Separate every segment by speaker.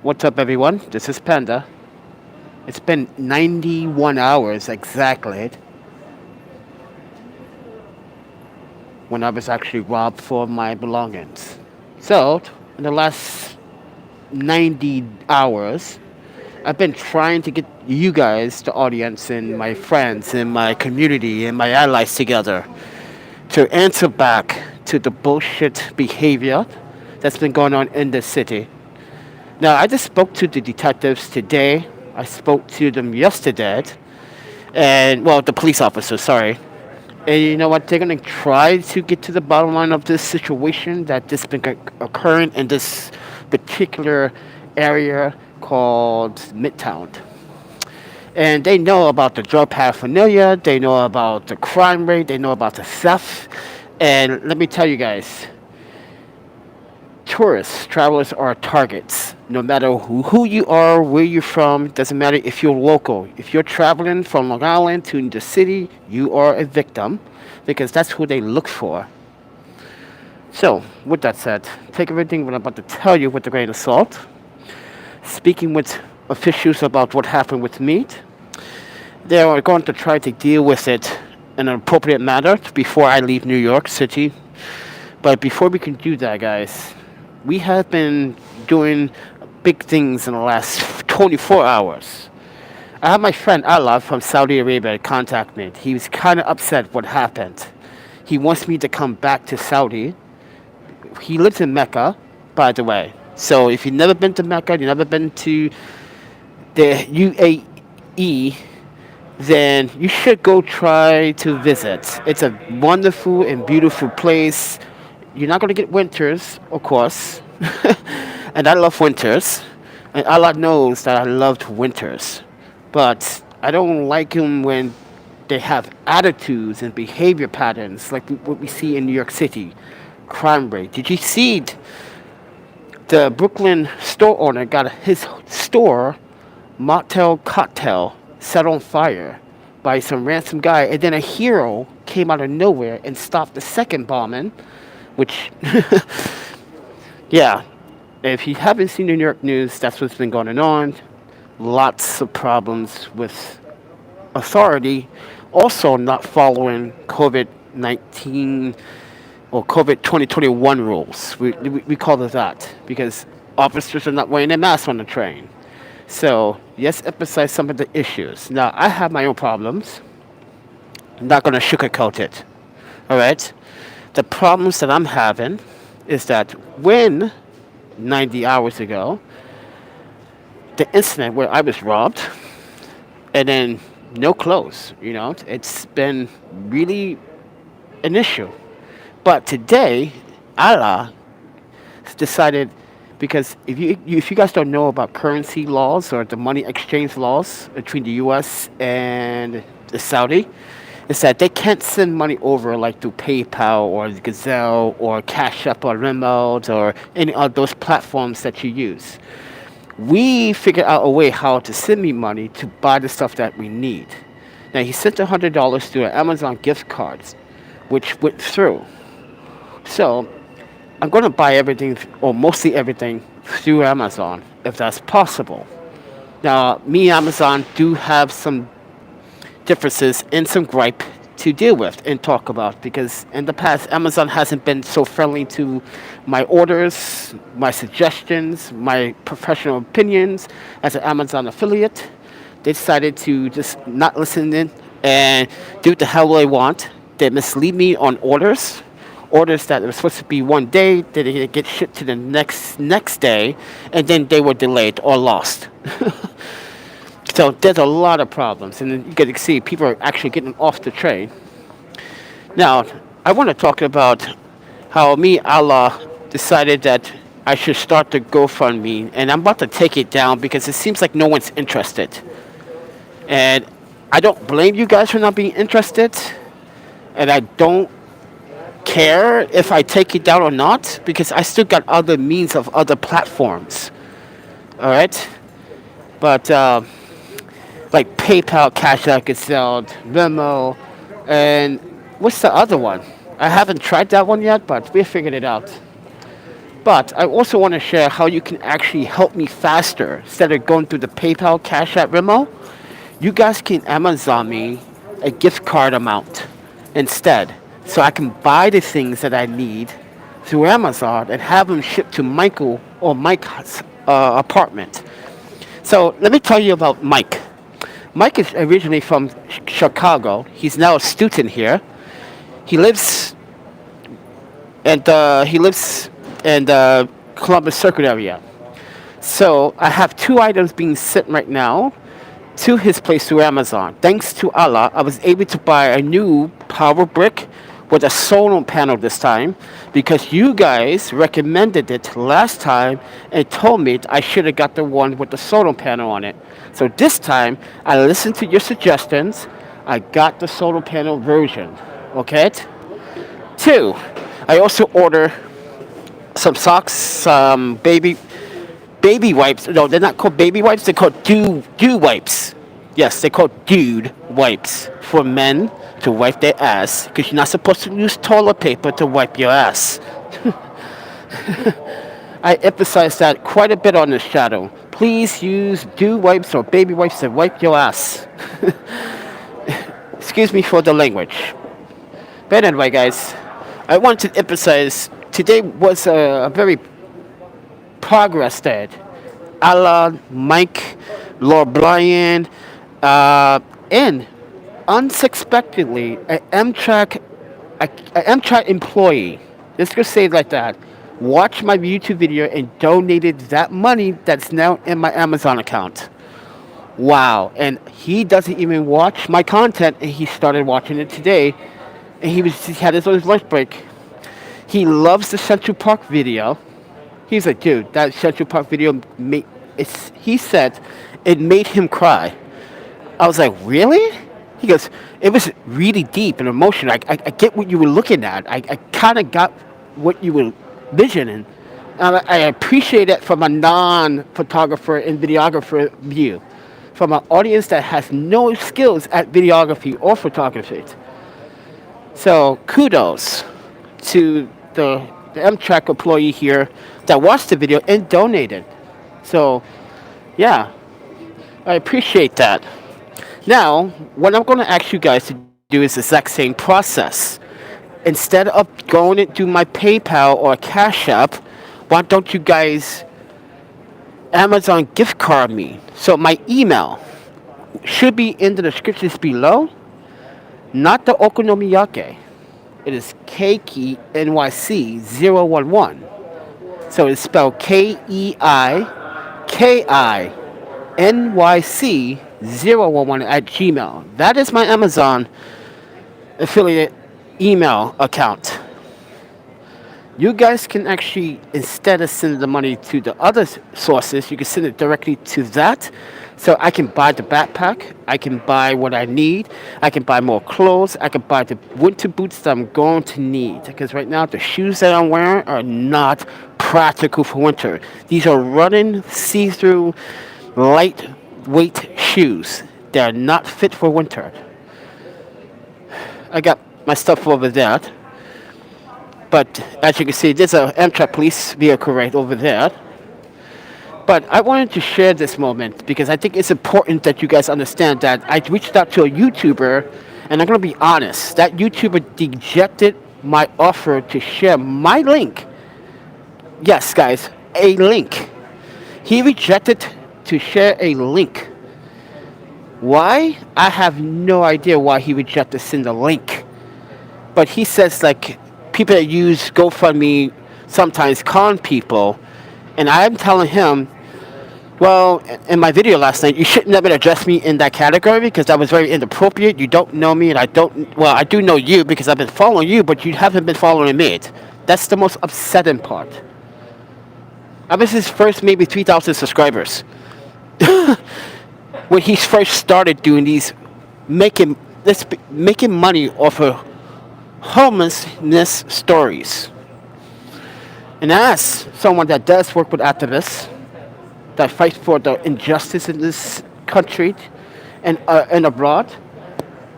Speaker 1: What's up, everyone? This is Panda. It's been 91 hours exactly when I was actually robbed for my belongings. So, in the last 90 hours, I've been trying to get you guys, the audience, and my friends, and my community, and my allies together to answer back to the bullshit behavior that's been going on in the city. Now, I just spoke to the detectives today. I spoke to them yesterday, and well, the police officer, sorry. And you know what? They're gonna try to get to the bottom line of this situation that this been occurring in this particular area called Midtown. And they know about the drug paraphernalia. They know about the crime rate. They know about the theft. And let me tell you guys, tourists, travelers are targets. No matter who you are, where you're from, doesn't matter if you're local. If you're traveling from Long Island to the city, you are a victim because that's who they look for. So, with that said, take everything what I'm about to tell you with a grain of salt. Speaking with officials about what happened with me, they are going to try to deal with it in an appropriate manner before I leave New York City. But before we can do that, guys, we have been doing big things in the last 24 hours. I have my friend Allah from Saudi Arabia contact me. He was kind of upset what happened. He wants me to come back to Saudi. He lives in Mecca, by the way. So if you've never been to Mecca, you've never been to the UAE, then you should go try to visit. It's a wonderful and beautiful place. You're not going to get winters, of course. And I love winters. And Allah knows that I loved winters. But I don't like them when they have attitudes and behavior patterns like what we see in New York City. Crime rate. Did you see the Brooklyn store owner got his store, motel cocktail, set on fire by some ransom guy, and then a hero came out of nowhere and stopped the second bombing, which, yeah, if you haven't seen the New York news, that's what's been going on. Lots of problems with authority, also not following COVID 19 or COVID 2021 rules. We call it that because officers are not wearing their masks on the train. So, yes, emphasize some of the issues. Now, I have my own problems. I'm not going to sugarcoat it. All right? The problems that I'm having is that when 90 hours ago, the incident where I was robbed and then no clothes, it's been really an issue. But today, Allah decided because if you guys don't know about currency laws or the money exchange laws between the U.S. and the Saudi, is that they can't send money over like through PayPal or Gazelle or Cash App or Venmo or any of those platforms that you use. We figured out a way how to send me money to buy the stuff that we need. Now he sent $100 through an Amazon gift cards, which went through. So I'm going to buy everything, or mostly everything, through Amazon, if that's possible. Now, me and Amazon do have some differences and some gripe to deal with and talk about because in the past, Amazon hasn't been so friendly to my orders, my suggestions, my professional opinions as an Amazon affiliate. They decided to just not listen in and do what the hell they want. They mislead me on orders that were supposed to be one day, they get shipped to the next day, and then they were delayed or lost. So there's a lot of problems, and then you get to see people are actually getting off the train. Now, I want to talk about how me, Allah, decided that I should start the GoFundMe, and I'm about to take it down because it seems like no one's interested. And I don't blame you guys for not being interested, and I don't care if I take it down or not because I still got other means of other platforms. All right, but like PayPal, Cash App, Zelle, Venmo, and what's the other one? I haven't tried that one yet, but we figured it out. But I also want to share how you can actually help me faster instead of going through the PayPal, Cash App, Venmo. You guys can Amazon me a gift card amount instead, so I can buy the things that I need through Amazon and have them shipped to Michael or Mike's apartment. So let me tell you about Mike. Mike is originally from Chicago. He's now a student here. He lives in the Columbus Circuit area. So I have two items being sent right now to his place through Amazon. Thanks to Allah, I was able to buy a new power brick with a solar panel this time because you guys recommended it last time and told me I should have got the one with the solar panel on it. So this time I listened to your suggestions. I got the solar panel version. Okay? Two, I also order some socks, some baby wipes. No, they're not called baby wipes. They're called dew wipes. Yes, they're called dude wipes for men to wipe their ass because you're not supposed to use toilet paper to wipe your ass. I emphasize that quite a bit on this channel. Please use dew wipes or baby wipes to wipe your ass. Excuse me for the language. But anyway, guys, I want to emphasize today was a very progress day. Alan, Mike, Lord Brian, and unsuspectedly, an Amtrak employee, let's just say it like that, watched my YouTube video and donated that money that's now in my Amazon account. Wow. And he doesn't even watch my content, and he started watching it today. And he had his lunch break. He loves the Central Park video. He's like, dude, that Central Park video he said it made him cry. I was like, really? He goes, it was really deep and emotional. I get what you were looking at. I kind of got what you were visioning. I appreciate it from a non-photographer and videographer view. From an audience that has no skills at videography or photography. So kudos to the Amtrak employee here that watched the video and donated. So, yeah, I appreciate that. Now, what I'm going to ask you guys to do is the exact same process. Instead of going to my PayPal or Cash App, why don't you guys Amazon gift card me? So my email should be in the descriptions below. Not the okonomiyake. It is KeiKNYC011. So it's spelled KeiKINYC011 at Gmail. That is my Amazon affiliate email account. You guys can actually, instead of sending the money to the other sources, you can send it directly to that. So I can buy the backpack. I can buy what I need. I can buy more clothes. I can buy the winter boots that I'm going to need. Because right now, the shoes that I'm wearing are not practical for winter. These are running, see-through, lightweight shoes. They're not fit for winter. I got my stuff over there. But as you can see, there's an Amtrak police vehicle right over there. But I wanted to share this moment because I think it's important that you guys understand that I reached out to a YouTuber, and I'm going to be honest, that YouTuber rejected my offer to share my link. Yes, guys, a link. He rejected to share a link. Why? I have no idea why he rejected to send a link. But he says, like, people that use GoFundMe sometimes con people, and I'm telling him, well, in my video last night, you shouldn't have addressed me in that category because that was very inappropriate. You don't know me, and I do know you because I've been following you, but you haven't been following me. That's the most upsetting part. I was his first maybe 3,000 subscribers. When he first started doing these, making money off of homelessness stories. And as someone that does work with activists, that fight for the injustice in this country and abroad,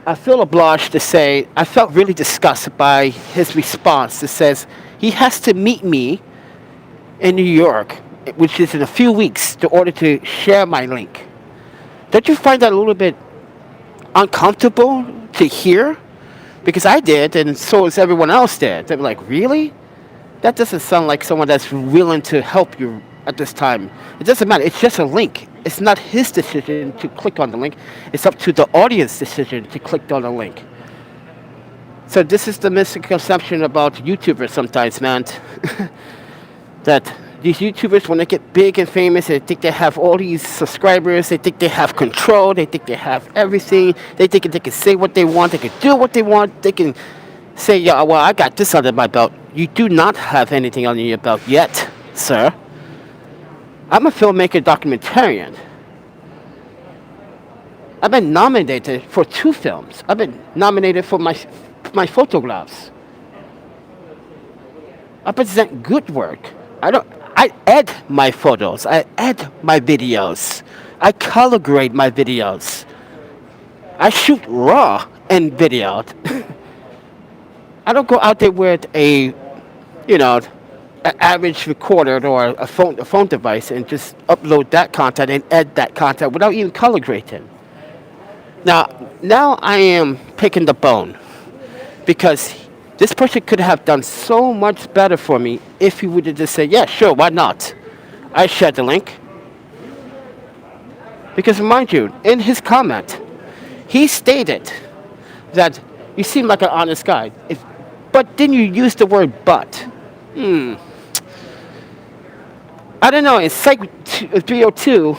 Speaker 1: I feel obliged to say I felt really disgusted by his response that says he has to meet me in New York, which is in a few weeks, in order to share my link. Don't you find that a little bit uncomfortable to hear? Because I did, and so is everyone else did. They were like, really? That doesn't sound like someone that's willing to help you at this time. It doesn't matter. It's just a link. It's not his decision to click on the link. It's up to the audience decision to click on the link. So this is the misconception about YouTubers sometimes, man. That these YouTubers, when they get big and famous, they think they have all these subscribers. They think they have control. They think they have everything. They think they can say what they want. They can do what they want. They can say, yeah, well, I got this under my belt. You do not have anything under your belt yet, sir. I'm a filmmaker documentarian. I've been nominated for 2 films. I've been nominated for my photographs. I present good work. I edit my photos. I edit my videos. I color grade my videos. I shoot raw in video. I don't go out there with an average recorder or a phone device and just upload that content and edit that content without even color grading. Now I am picking the bone because this person could have done so much better for me if he would have just said, yeah, sure, why not? I shared the link. Because mind you, in his comment, he stated that you seem like an honest guy. But didn't you use the word but? I don't know, in Psych 302,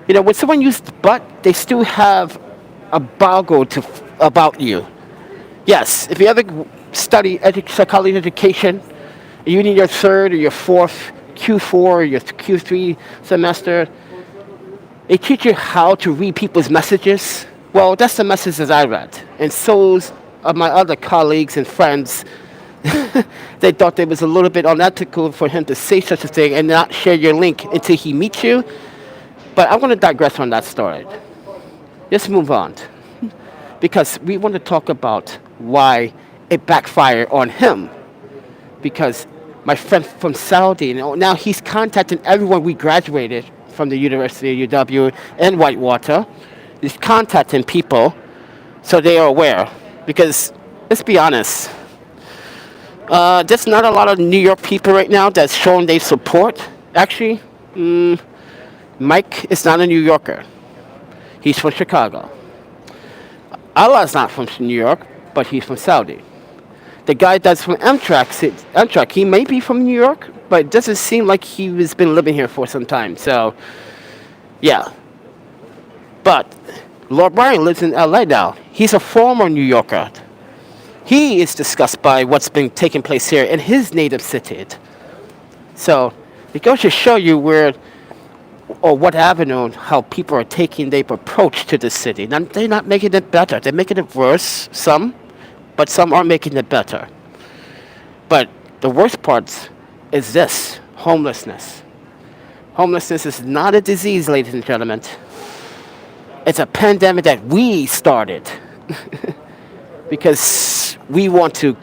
Speaker 1: when someone uses but, they still have a boggle about you. Yes, if you ever study psychology education, you in your 3rd or your 4th Q4 or your Q3 semester, they teach you how to read people's messages. Well, that's the messages I read. And so of my other colleagues and friends, they thought it was a little bit unethical for him to say such a thing and not share your link until he meets you. But I'm going to digress on that story. Let's move on. Because we want to talk about why it backfired on him. Because my friend from Saudi, now he's contacting everyone we graduated from the University of UW and Whitewater. He's contacting people so they are aware. Because, let's be honest, there's not a lot of New York people right now that's showing their support. Actually, Mike is not a New Yorker. He's from Chicago. Allah's not from New York, but he's from Saudi. The guy that's from Amtrak, he may be from New York, but it doesn't seem like he's been living here for some time. So, yeah. But Lord Brian lives in LA now. He's a former New Yorker. He is disgusted by what's been taking place here in his native city. So, it goes to show you what avenue, how people are taking their approach to the city. Now, they're not making it better. They're making it worse, some, but some are making it better. But the worst part is this, homelessness. Homelessness is not a disease, ladies and gentlemen. It's a pandemic that we started because we want to.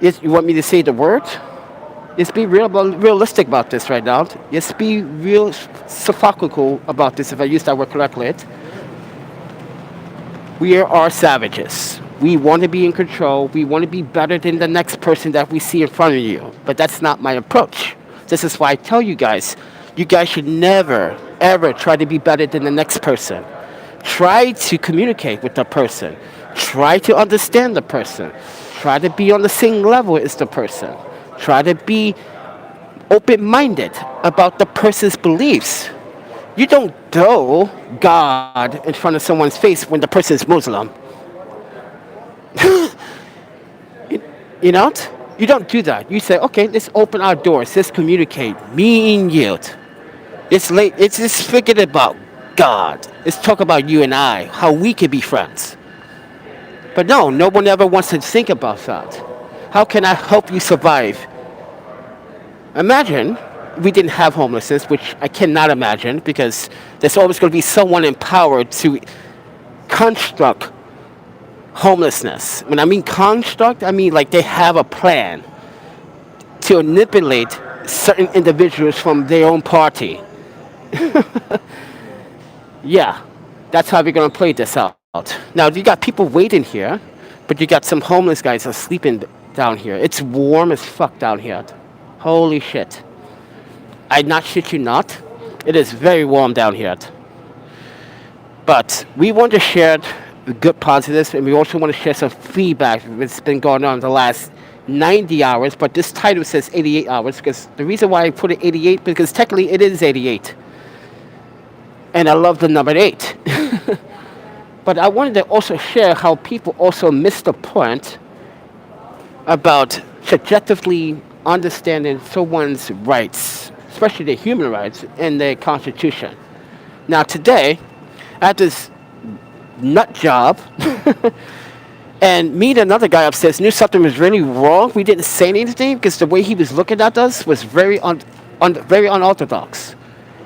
Speaker 1: You want me to say the word? Let's be realistic about this right now. Let's be real sophistical about this, if I use that word correctly. We are savages. We want to be in control. We want to be better than the next person that we see in front of you. But that's not my approach. This is why I tell you guys should never, ever try to be better than the next person. Try to communicate with the person. Try to understand the person. Try to be on the same level as the person. Try to be open-minded about the person's beliefs. You don't throw God in front of someone's face when the person is Muslim. You know? You don't do that. You say, okay, let's open our doors. Let's communicate. Me and you. It's just forget about God. Let's talk about you and I, how we can be friends. But no one ever wants to think about that. How can I help you survive? Imagine we didn't have homelessness, which I cannot imagine, because there's always going to be someone empowered to construct homelessness. When I mean construct, I mean like they have a plan to manipulate certain individuals from their own party. Yeah, that's how we're gonna play this out. Now you got people waiting here, but you got some homeless guys that are sleeping down here. It's warm as fuck down here. Holy shit. I not shit you not. It is very warm down here. But we want to share the good positives, and we also want to share some feedback that's been going on the last 90 hours. But this title says 88 hours because the reason why I put it 88 because technically it is 88, and I love the number 8. But I wanted to also share how people also miss the point about subjectively understanding someone's rights, especially their human rights in their constitution. Now today, I had this nut job, and me and another guy upstairs knew something was really wrong. We didn't say anything because the way he was looking at us was very very unorthodox.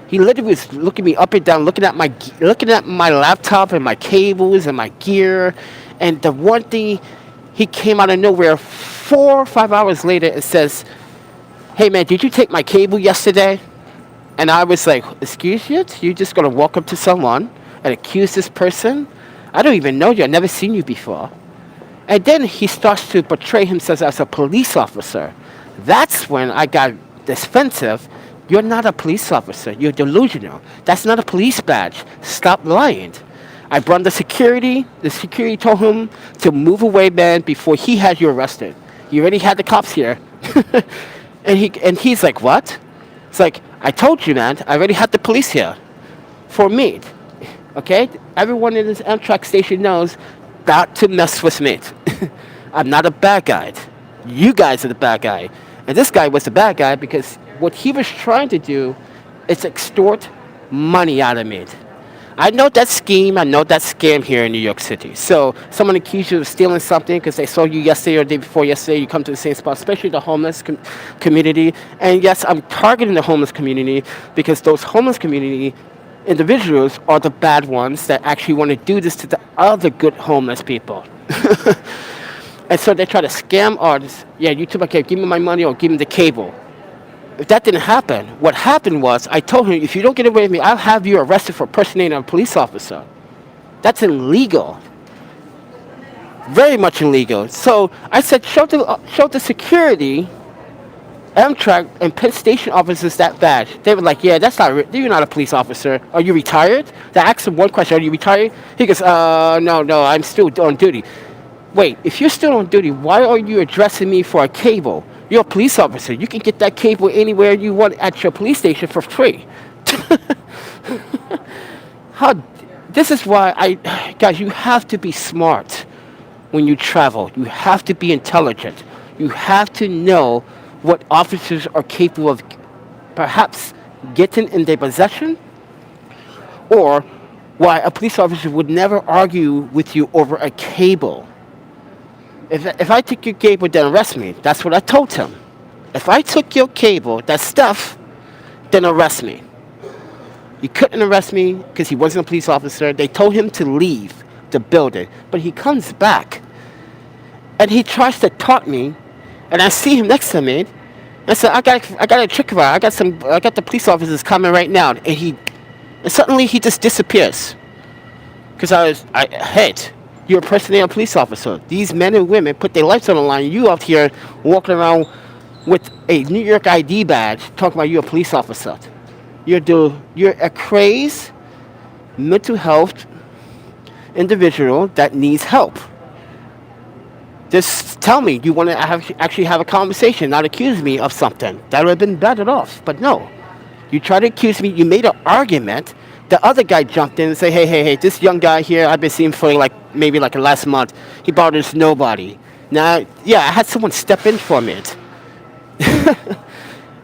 Speaker 1: He literally was looking me up and down, looking at my laptop and my cables and my gear. And the one thing, he came out of nowhere 4 or 5 hours later and says, "Hey man, did you take my cable yesterday?" And I was like, "Excuse you? You're just gonna walk up to someone and accuse this person? I don't even know you. I've never seen you before." And then he starts to portray himself as a police officer. That's when I got defensive. You're not a police officer. You're delusional. That's not a police badge. Stop lying. I brought the security. The security told him to move away, man, before he had you arrested. You already had the cops here. and he's like, "What?" It's like, "I told you, man. I already had the police here for me." Okay? Everyone in this Amtrak station knows not to mess with me. I'm not a bad guy. You guys are the bad guy. And this guy was the bad guy because what he was trying to do is extort money out of me. I know that scheme. I know that scam here in New York City. So someone accused you of stealing something because they saw you yesterday or the day before yesterday. You come to the same spot, especially the homeless community. And yes, I'm targeting the homeless community because those homeless community individuals are the bad ones that actually want to do this to the other good homeless people. And so they try to scam artists. Yeah, you took my cable. Give me my money or give me the cable. If that didn't happen, what happened was I told him, if you don't get away with me, I'll have you arrested for impersonating a police officer. That's illegal. Very much illegal. So I said, show the security, Amtrak and Penn Station officers that badge. They were like, "Yeah, you're not a police officer. Are you retired?" I asked him one question, "Are you retired?" He goes, no, I'm still on duty." Wait, if you're still on duty, why are you addressing me for a cable? You're a police officer. You can get that cable anywhere you want at your police station for free. This is why guys, you have to be smart when you travel. You have to be intelligent. You have to know what officers are capable of perhaps getting in their possession, or why a police officer would never argue with you over a cable. If I took your cable, then arrest me. That's what I told him. If I took your cable, that stuff, then arrest me. He couldn't arrest me because he wasn't a police officer. They told him to leave the building. But he comes back, and he tries to talk me, and I see him next to me. I said, I got a trick about. I got the police officers coming right now. And suddenly he just disappears. Because you're impersonating a police officer. These men and women put their lives on the line. You out here walking around with a New York ID badge talking about you're a police officer. You're a crazed mental health individual that needs help. Just tell me you want to actually have a conversation, not accuse me of something. That would have been better off. But no. You try to accuse me. You made an argument. The other guy jumped in and said, hey, this young guy here, I've been seeing him for maybe last month. He bothers nobody. Now, yeah, I had someone step in for me.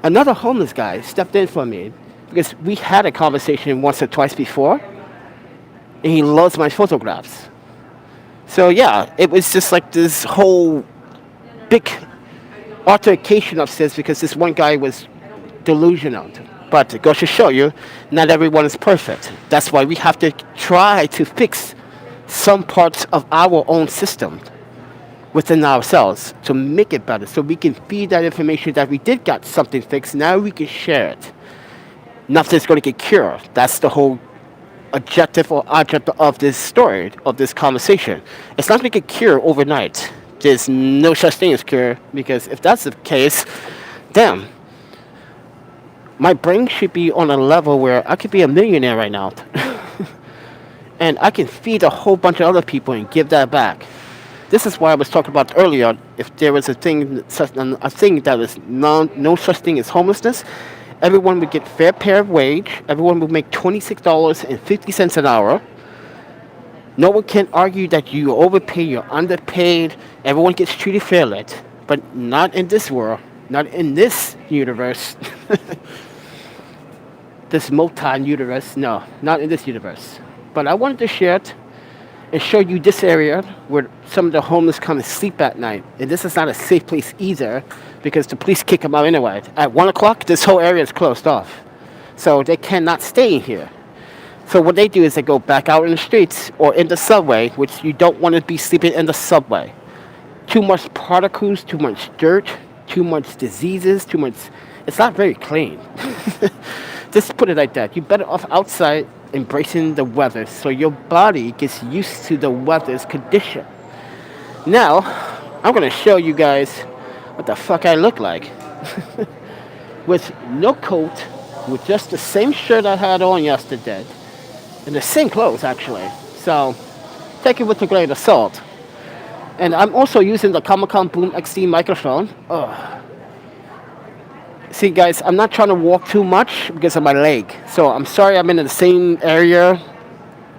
Speaker 1: Another homeless guy stepped in for me because we had a conversation once or twice before, and he loves my photographs. So yeah, it was just like this whole big altercation upstairs because this one guy was delusional. But it goes to show you, not everyone is perfect. That's why we have to try to fix some parts of our own system. within ourselves to make it better, so we can feed that information that we did got something fixed. Now we can share it. Nothing's going to get cured. That's the whole objective or object of this story, of this conversation. It's not going to get cured overnight. There's no such thing as cure, because if that's the case, damn, my brain should be on a level where I could be a millionaire right now. And I can feed a whole bunch of other people and give that back. This is why I was talking about earlier. If there was a thing that was no such thing as homelessness, everyone would get fair pair of wage. Everyone would make $26.50 an hour. No one can argue that you overpay, you're underpaid. Everyone gets treated fairly, but not in this world, not in this universe. This multi-universe, no, not in this universe. But I wanted to share it and show you this area where some of the homeless come and sleep at night. And this is not a safe place either, because the police kick them out anyway. At 1 o'clock, this whole area is closed off. So they cannot stay in here. So what they do is they go back out in the streets or in the subway, which you don't want to be sleeping in the subway. Too much particles, too much dirt, too much diseases, too much... It's not very clean. Just put it like that. You're better off outside embracing the weather so your body gets used to the weather's condition. Now, I'm going to show you guys what the fuck I look like. With no coat, with just the same shirt I had on yesterday, and the same clothes actually. So, take it with a grain of salt. And I'm also using the Comic-Con Boom XD microphone. Ugh. See guys, I'm not trying to walk too much because of my leg. So I'm sorry I'm in the same area.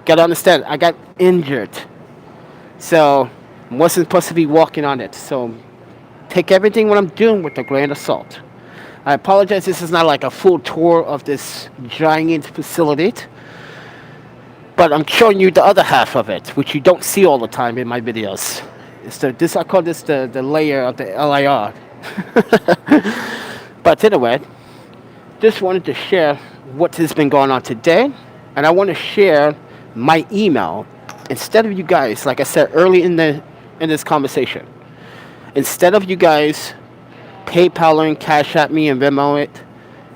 Speaker 1: Gotta understand, I got injured. So wasn't supposed to be walking on it. So take everything what I'm doing with a grain of salt. I apologize, this is not like a full tour of this giant facility. But I'm showing you the other half of it, which you don't see all the time in my videos. I call this the layer of the LIR. But anyway, just wanted to share what has been going on today. And I want to share my email. Instead of you guys, like I said early in this conversation, instead of you guys PayPaling, Cash at me and Venmo it,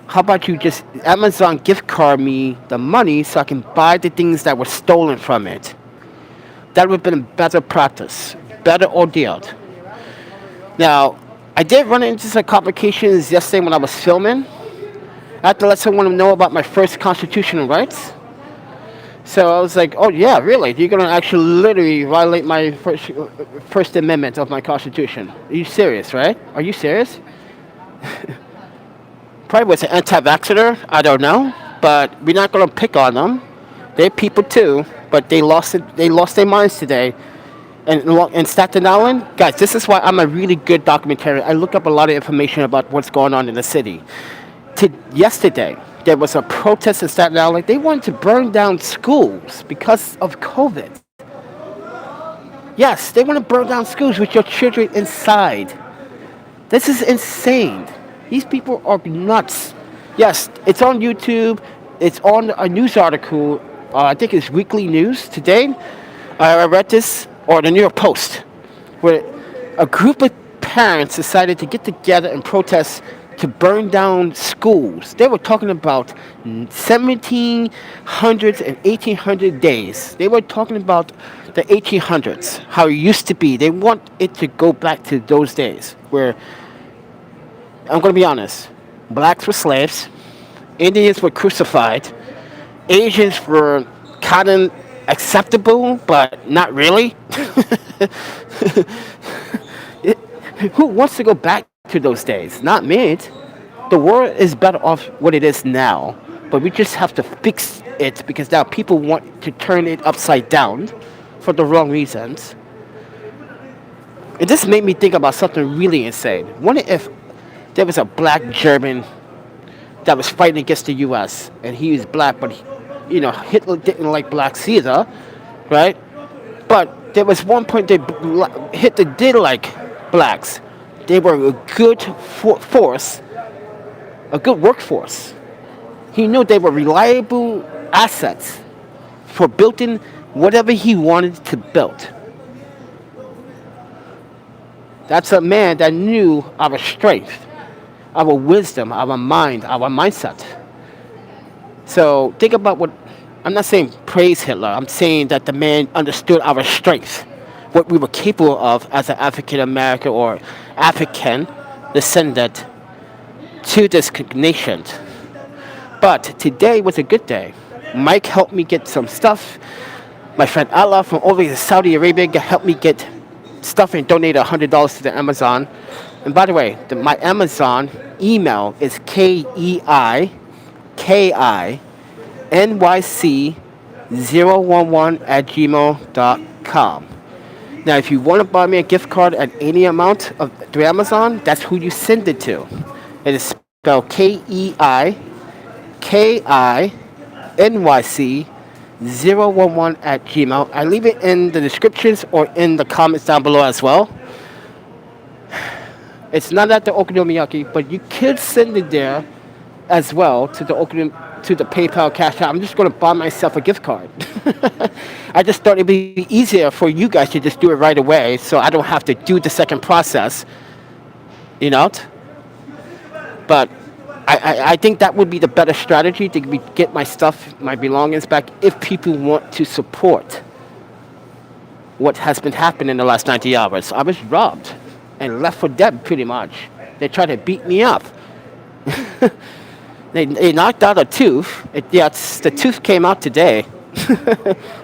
Speaker 1: how about you just Amazon gift card me the money so I can buy the things that were stolen from it? That would have been a better practice, better ordeal. Now, I did run into some complications yesterday when I was filming. I had to let someone know about my first constitutional rights. So I was like, oh yeah, really? You're going to actually literally violate my first amendment of my constitution? Are you serious, right? Are you serious? Probably was an anti-vaxxer, I don't know. But we're not going to pick on them. They're people too, but they lost their minds today. And in Staten Island, guys, this is why I'm a really good documentarian. I look up a lot of information about what's going on in the city. Yesterday, there was a protest in Staten Island. They wanted to burn down schools because of COVID. Yes, they want to burn down schools with your children inside. This is insane. These people are nuts. Yes, it's on YouTube. It's on a news article. I think it's Weekly News today. I read this. Or the New York Post, where a group of parents decided to get together and protest to burn down schools. They were talking about 1700s and 1800 days. They were talking about the 1800s, how it used to be. They want it to go back to those days where, I'm going to be honest, blacks were slaves, Indians were crucified, Asians were kind of acceptable, but not really. Who wants to go back to those days? Not me. The world is better off what it is now, but we just have to fix it because now people want to turn it upside down for the wrong reasons. It just made me think about something really insane. What if there was a black German that was fighting against the U.S. and he was black, but Hitler didn't like blacks either, right? But there was one point Hitler did like blacks. They were a good force, a good workforce. He knew they were reliable assets for building whatever he wanted to build. That's a man that knew our strength, our wisdom, our mind, our mindset. So think about what I'm not saying praise Hitler. I'm saying that the man understood our strength, what we were capable of as an African American or African descendant to this nation. But today was a good day. Mike helped me get some stuff. My friend Allah from over in Saudi Arabia helped me get stuff and donated $100 to the Amazon. And by the way, my Amazon email is KEIKINYC011 Now, if you want to buy me a gift card at any amount of through Amazon, that's who you send it to. It is spelled KEIKINYC011 at Gmail. I leave it in the descriptions or in the comments down below as well. It's not at the Okonomiyaki, but you could send it there as well to the PayPal Cash App. I'm just going to buy myself a gift card. I just thought it'd be easier for you guys to just do it right away, so I don't have to do the second process. You know. But I think that would be the better strategy to get my stuff, my belongings back, if people want to support what has been happening in the last 90 hours. I was robbed and left for dead, pretty much. They tried to beat me up. They knocked out a tooth. The tooth came out today.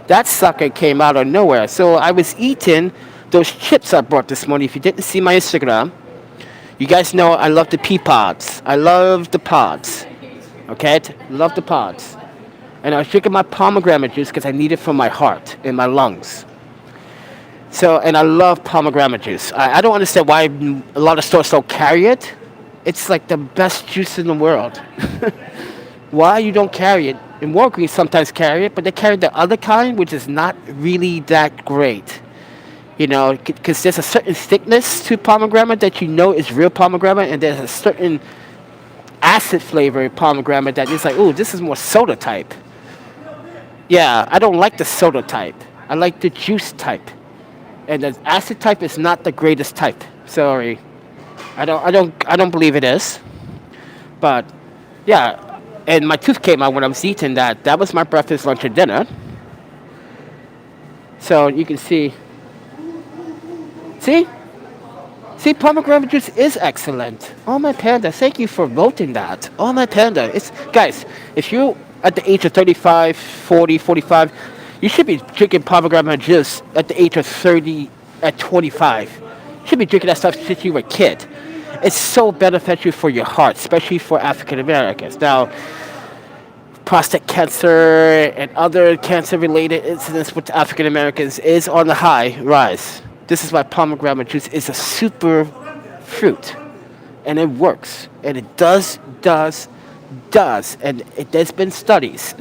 Speaker 1: That sucker came out of nowhere. So I was eating those chips I brought this morning. If you didn't see my Instagram, you guys know I love the pea pods. I love the pods. Okay? Love the pods. And I was drinking my pomegranate juice because I need it for my heart and my lungs. So, and I love pomegranate juice. I don't understand why a lot of stores don't carry it. It's like the best juice in the world. Why you don't carry it? And Walgreens sometimes carry it, but they carry the other kind, which is not really that great. You know, because there's a certain thickness to pomegranate that you know is real pomegranate, and there's a certain acid flavor pomegranate that is like, ooh, this is more soda type. Yeah, I don't like the soda type. I like the juice type. And the acid type is not the greatest type. Sorry. I don't believe it is. But yeah, and my tooth came out when I was eating that. That was my breakfast, lunch, and dinner. So you can see. See, pomegranate juice is excellent. Oh my panda, thank you for voting that. Oh my panda, guys. If you're at the age of 35, 40, 45, you should be drinking pomegranate juice at the age of 30, at 25. You should be drinking that stuff since you were a kid. It's so beneficial for your heart, especially for African Americans. Now, prostate cancer and other cancer-related incidents with African Americans is on the high rise. This is why pomegranate juice is a super fruit, and it works, and it does, and there's been studies.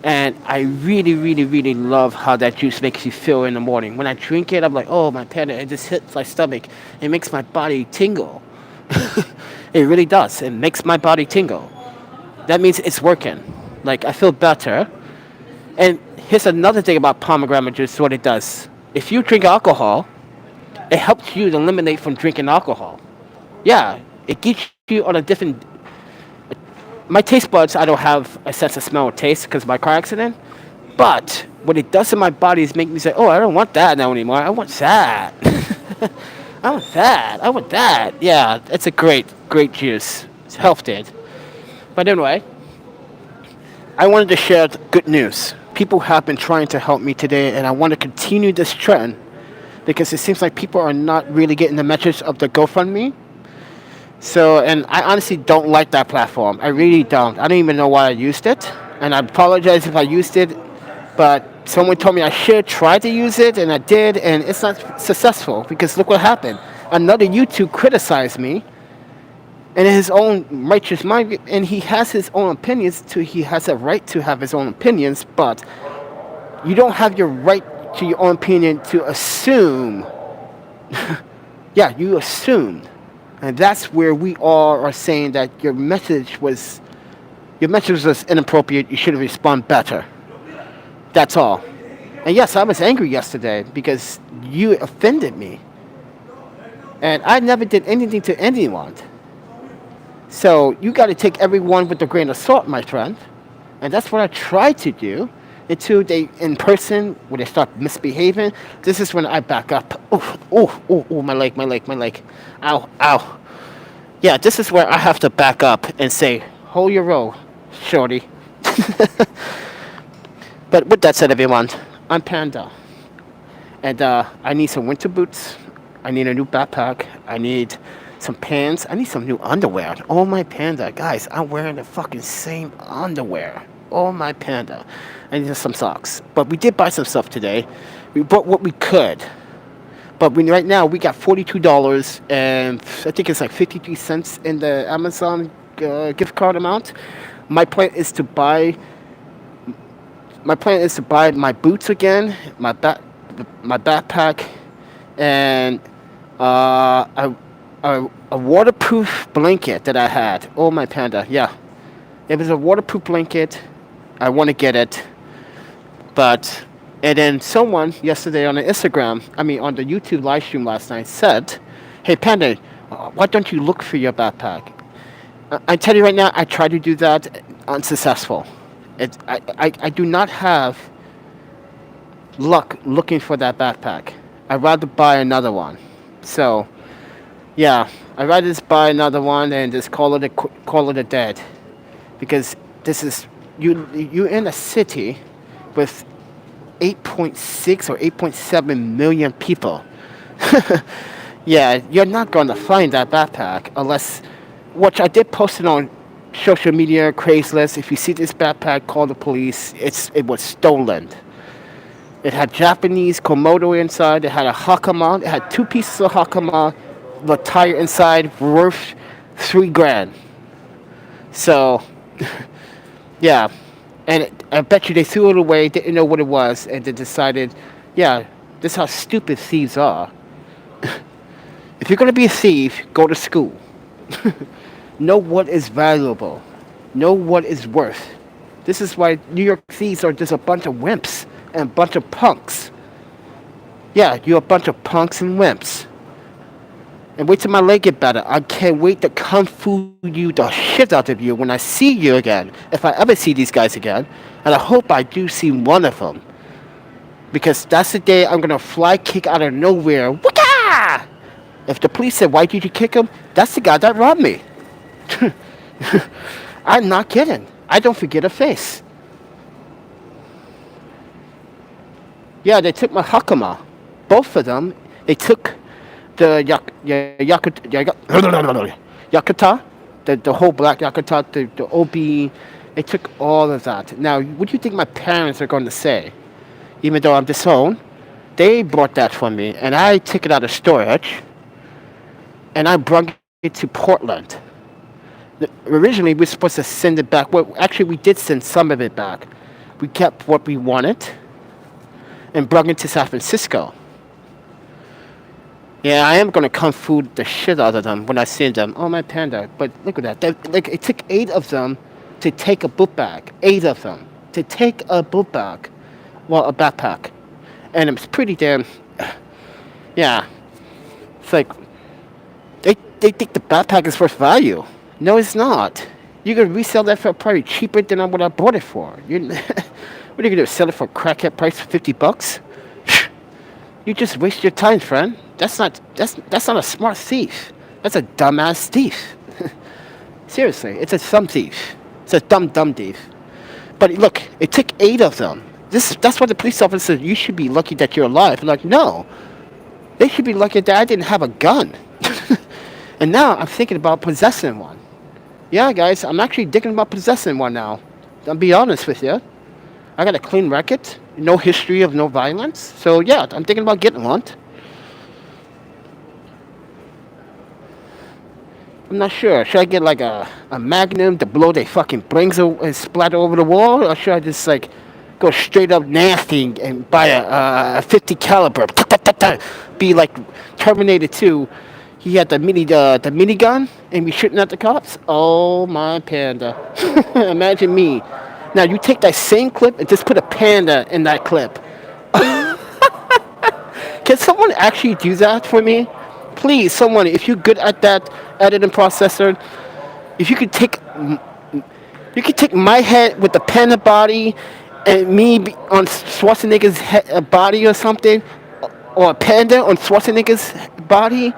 Speaker 1: And I really, really, really love how that juice makes you feel in the morning. When I drink it, I'm like, oh, my panda, it just hits my stomach. It makes my body tingle. It really does. It makes my body tingle. That means it's working. Like, I feel better. And here's another thing about pomegranate juice, what it does. If you drink alcohol, it helps you to eliminate from drinking alcohol. Yeah, it gets you on a different... My taste buds, I don't have a sense of smell or taste because of my car accident. But what it does in my body is make me say, oh, I don't want that now anymore. I want that. I want that. I want that. Yeah, it's a great juice. It's healthy. But anyway, I wanted to share good news. People have been trying to help me today, and I want to continue this trend because it seems like people are not really getting the message of the GoFundMe. So, and I honestly don't like that platform. I really don't. I don't even know why I used it. And I apologize if I used it, but someone told me I should try to use it, and I did, and it's not successful because look what happened. Another YouTube criticized me in his own righteous mind, and he has his own opinions. He has a right to have his own opinions, but you don't have your right to your own opinion to assume. Yeah, you assumed. And that's where we all are saying that your message was inappropriate. You should have responded better. That's all. And yes, I was angry yesterday because you offended me. And I never did anything to anyone. So you got to take everyone with a grain of salt, my friend. And that's what I try to do until they, in person, when they start misbehaving. This is when I back up. Oh, oh, oh, oh, my leg, my leg, my leg. Ow, ow. Yeah, this is where I have to back up and say, hold your roll, shorty. But with that said, everyone, I'm Panda. And I need some winter boots. I need a new backpack. I need some pants. I need some new underwear. Oh my Panda, guys, I'm wearing the fucking same underwear. Oh my Panda. I need some socks. But we did buy some stuff today. We bought what we could. But right now we got $42 and I think it's like 53 cents in the Amazon gift card amount. My plan is to buy. My plan is to buy my boots again, my backpack, and a waterproof blanket that I had. Oh my Panda, yeah, it was a waterproof blanket. I want to get it, but and then someone yesterday on the Instagram, I mean on the YouTube live stream last night said, "Hey Panda, why don't you look for your backpack?" I tell you right now, I tried to do that, unsuccessful. I do not have luck looking for that backpack. I'd rather buy another one. So, yeah, I'd rather just buy another one and just call it a dead. Because this is, you're in a city with 8.6 or 8.7 million people. Yeah, you're not going to find that backpack unless, which I did post it on social media, Craigslist. If you see this backpack, call the police. It was stolen. It had Japanese Komodo inside. It had a Hakama. It had two pieces of Hakama, the tire inside, worth $3,000. So, yeah, and I bet you they threw it away, didn't know what it was, and they decided, yeah, this is how stupid thieves are. If you're gonna be a thief, go to school. Know what is valuable. Know what is worth. This is why New York thieves are just a bunch of wimps and a bunch of punks. Yeah, you're a bunch of punks and wimps. And wait till my leg get better. I can't wait to kung fu you the shit out of you when I see you again. If I ever see these guys again. And I hope I do see one of them. Because that's the day I'm going to fly kick out of nowhere. Waka! If the police said, why did you kick him? That's the guy that robbed me. I'm not kidding. I don't forget a face. Yeah, they took my Hakama. Both of them. They took the Yakuta, the whole black Yakuta, the OB. They took all of that. Now, what do you think my parents are going to say? Even though I'm disowned, they bought that for me, and I took it out of storage, and I brought it to Portland. Originally, we were supposed to send it back. Well, actually, we did send some of it back. We kept what we wanted and brought it to San Francisco. Yeah, I am going to kung fu the shit out of them when I see them. Oh, my Panda. But look at that. It took 8 of them to take a book bag. 8 of them to take a book bag. Well, a backpack. And it's pretty damn... Yeah. It's like... They think the backpack is worth value. No, it's not. You can resell that for probably cheaper than what I bought it for. What are you going to do? Sell it for a crackhead price for $50? You just waste your time, friend. That's not a smart thief. That's a dumbass thief. Seriously, it's a dumb thief. It's a dumb thief. But look, it took 8 of them. That's what the police officer said. You should be lucky that you're alive. I'm like, no. They should be lucky that I didn't have a gun. And now I'm thinking about possessing one. Yeah, guys, I'm actually thinking about possessing one now. I'll be honest with you. I got a clean record, no history of no violence. So yeah, I'm thinking about getting one. I'm not sure. Should I get like a magnum to blow their fucking brains and splatter over the wall, or should I just like go straight up nasty and buy a 50 caliber? Be like Terminator 2. He had the minigun and be shooting at the cops. Oh my Panda! Imagine me. Now you take that same clip and just put a panda in that clip. Can someone actually do that for me? please, someone, if you're good at that editing processor, if you could take my head with the panda body and on Schwarzenegger's body or something, or a panda on Schwarzenegger's body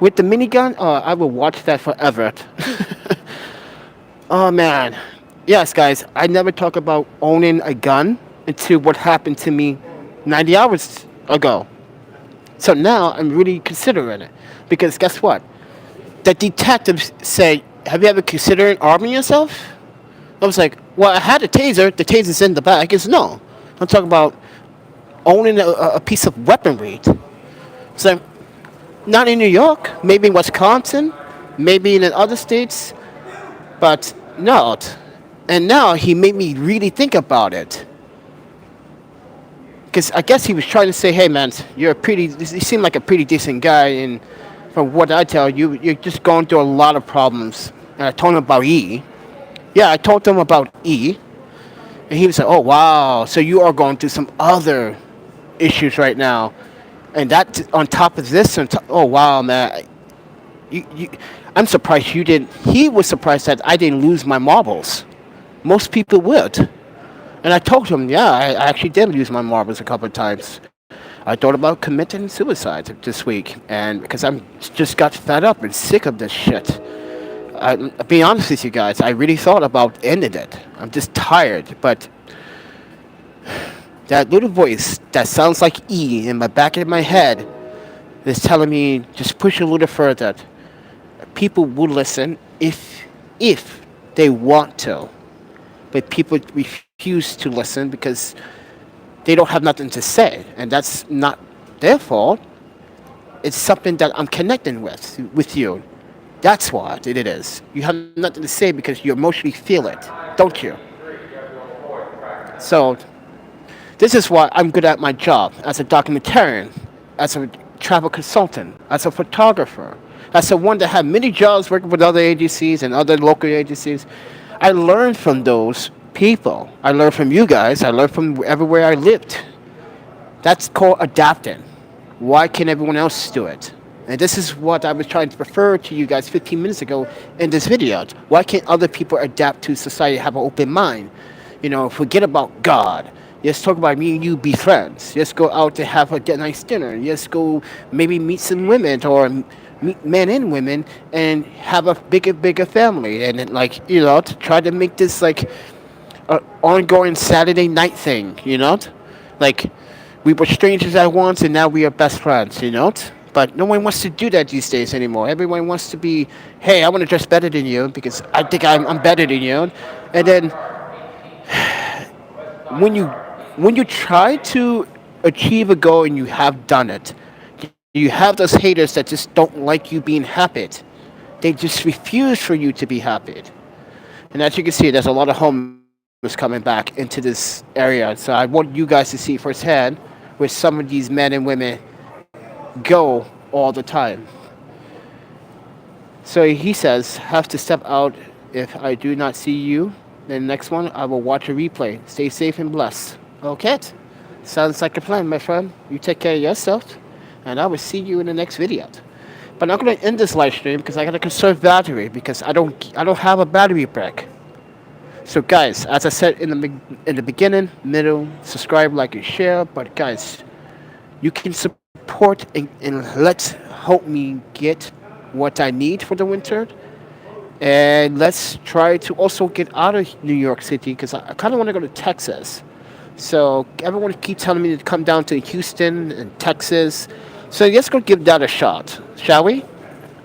Speaker 1: with the minigun. Oh, I will watch that forever. Oh man, yes, guys. I never talk about owning a gun until what happened to me 90 hours ago. So now I'm really considering it because guess what? The detectives say, "Have you ever considered arming yourself?" I was like, "Well, I had a taser. The taser's in the bag." He goes, "No, I'm talking about owning a piece of weaponry." So, not in New York, maybe in Wisconsin, maybe in other states, but not. And now he made me really think about it. Because I guess he was trying to say, "Hey, man, you seem like a pretty decent guy, and from what I tell you, you're just going through a lot of problems." And I told him about E. Yeah, I told him about E, and he was like, "Oh, wow, so you are going through some other issues right now, and that on top of this, oh wow, man, you, I'm surprised you didn't." He was surprised that I didn't lose my marbles. Most people would. And I told him, yeah, I actually did lose my marbles a couple of times. I thought about committing suicide this week, and because I'm just got fed up and sick of this shit. I'll be honest with you guys, I really thought about ending it. I'm just tired, but that little voice that sounds like E in my back of my head is telling me just push a little further. People will listen if they want to, but people refuse to listen because they don't have nothing to say, and that's not their fault. It's something that I'm connecting with you. That's what it is. You have nothing to say because you emotionally feel it, don't you? So this is why I'm good at my job as a documentarian, as a travel consultant, as a photographer, as a one that had many jobs working with other agencies and other local agencies. I learned from those people. I learned from you guys. I learned from everywhere I lived. That's called adapting. Why can't everyone else do it? And this is what I was trying to refer to you guys 15 minutes ago in this video. Why can't other people adapt to society, have an open mind? Forget about God. Let's talk about me and you be friends. Let's go out to have a nice dinner. Let's go maybe meet some women or meet men and women and have a bigger family. And then, to try to make this like an ongoing Saturday night thing, Like, we were strangers at once and now we are best friends. But no one wants to do that these days anymore. Everyone wants to be, hey, I want to dress better than you because I think I'm better than you. And then when you try to achieve a goal and you have done it, you have those haters that just don't like you being happy. They just refuse for you to be happy. And as you can see, there's a lot of homeless coming back into this area. So I want you guys to see firsthand where some of these men and women go all the time. So he says, have to step out if I do not see you. Then the next one, I will watch a replay. Stay safe and blessed. Okay? Sounds like a plan, my friend. You take care of yourself, and I will see you in the next video. But I'm going to end this live stream because I got to conserve battery because I don't have a battery pack. So guys, as I said in the beginning, middle, subscribe, like, and share. But guys, you can support and let's help me get what I need for the winter. And let's try to also get out of New York City because I kind of want to go to Texas. So everyone keeps telling me to come down to Houston and Texas. So let's go give that a shot, shall we?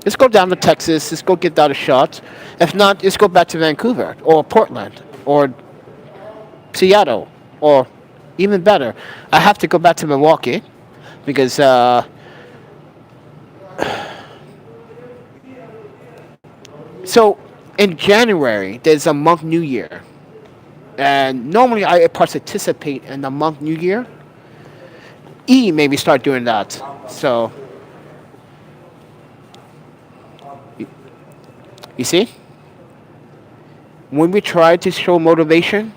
Speaker 1: Let's go down to Texas. Let's go give that a shot. If not, let's go back to Vancouver or Portland or Seattle or even better. I have to go back to Milwaukee because so in January there's a month New Year, and normally I participate in the month New Year. E maybe start doing that. So you see, when we try to show motivation,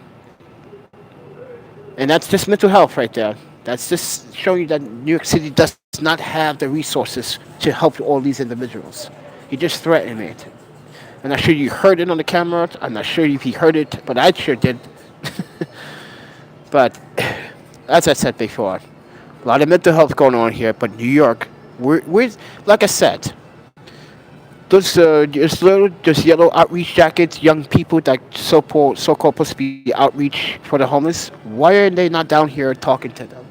Speaker 1: and that's just mental health right there. That's just showing you that New York City does not does not have the resources to help all these individuals. He just threatened me. I'm not sure you heard it on the camera. I'm not sure if he heard it, but I sure did. But as I said before, a lot of mental health going on here. But New York, we're like I said, those yellow outreach jackets, young people that so-called supposed to be outreach for the homeless. Why are they not down here talking to them?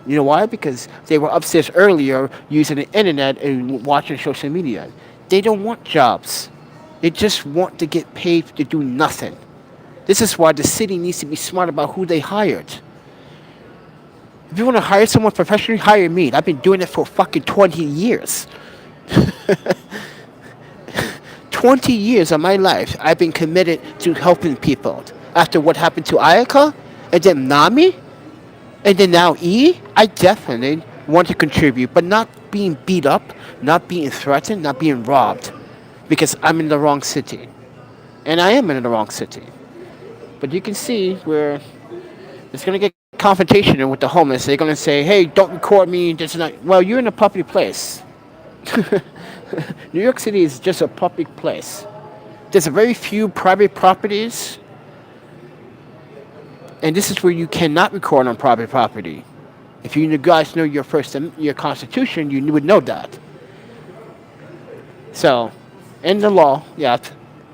Speaker 1: You know why? Because they were upstairs earlier using the internet and watching social media. They don't want jobs. They just want to get paid to do nothing. This is why the city needs to be smart about who they hired. If you want to hire someone professionally, hire me. I've been doing it for fucking 20 years. 20 years of my life, I've been committed to helping people. After what happened to Arca, and then Nami, and then now I definitely want to contribute, but not being beat up, not being threatened, not being robbed, because I'm in the wrong city. And I am in the wrong city. But you can see where it's going to get confrontation with the homeless. They're going to say, hey, don't record me. This is not. Well, you're in a public place. New York City is just a public place. There's a very few private properties, and this is where you cannot record on private property. If you guys know your Constitution, you would know that. So, in the law, yeah.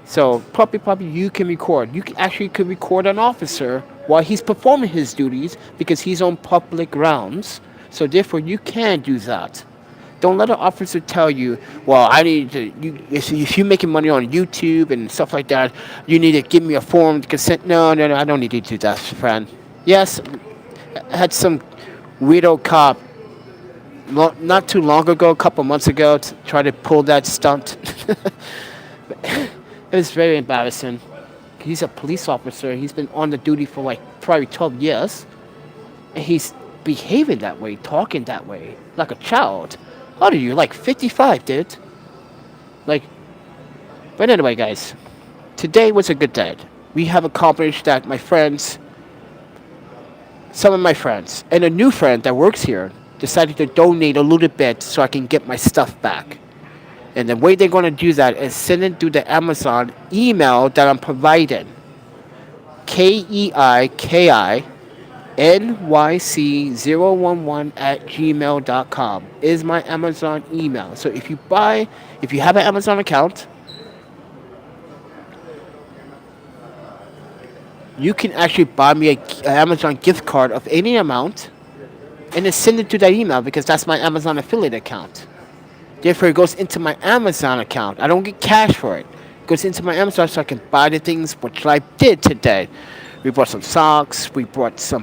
Speaker 1: So, public property, you can record. You could record an officer while he's performing his duties because he's on public grounds. So, therefore, you can do that. Don't let an officer tell you, well, I need to, if you're making money on YouTube and stuff like that, you need to give me a form to consent. No, I don't need to do that, friend. Yes, I had some weirdo cop not too long ago, a couple months ago, to try to pull that stunt. It was very embarrassing. He's a police officer. He's been on the duty for like probably 12 years. And he's behaving that way, talking that way, like a child. How old are you? Like 55, dude. Like, but anyway, guys, today was a good day. We have accomplished that. Some of my friends, and a new friend that works here decided to donate a little bit so I can get my stuff back. And the way they're going to do that is send it through the Amazon email that I'm providing. KEIKINYC011 is my Amazon email. So if you have an Amazon account, you can actually buy me an Amazon gift card of any amount and then send it to that email because that's my Amazon affiliate account. Therefore, it goes into my Amazon account. I don't get cash for it. It goes into my Amazon so I can buy the things which I did today. We bought some socks. We bought a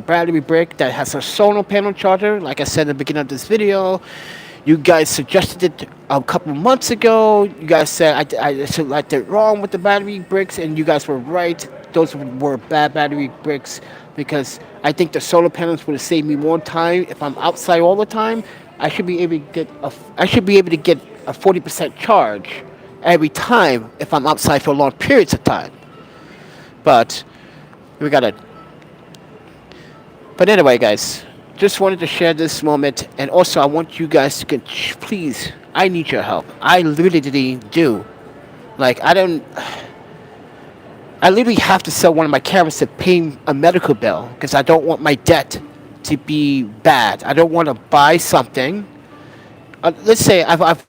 Speaker 1: battery brick that has a solar panel charger. Like I said in the beginning of this video, you guys suggested it a couple months ago. You guys said I did wrong with the battery bricks, and you guys were right. Those were bad battery bricks because I think the solar panels would have saved me more time if I'm outside all the time. I should be able to get a 40% charge every time if I'm outside for long periods of time. But But anyway, guys, just wanted to share this moment, and also I want you guys to please. I need your help. I literally do. Like I literally have to sell one of my cameras to pay a medical bill because I don't want my debt to be bad. I don't want to buy something. Let's say I've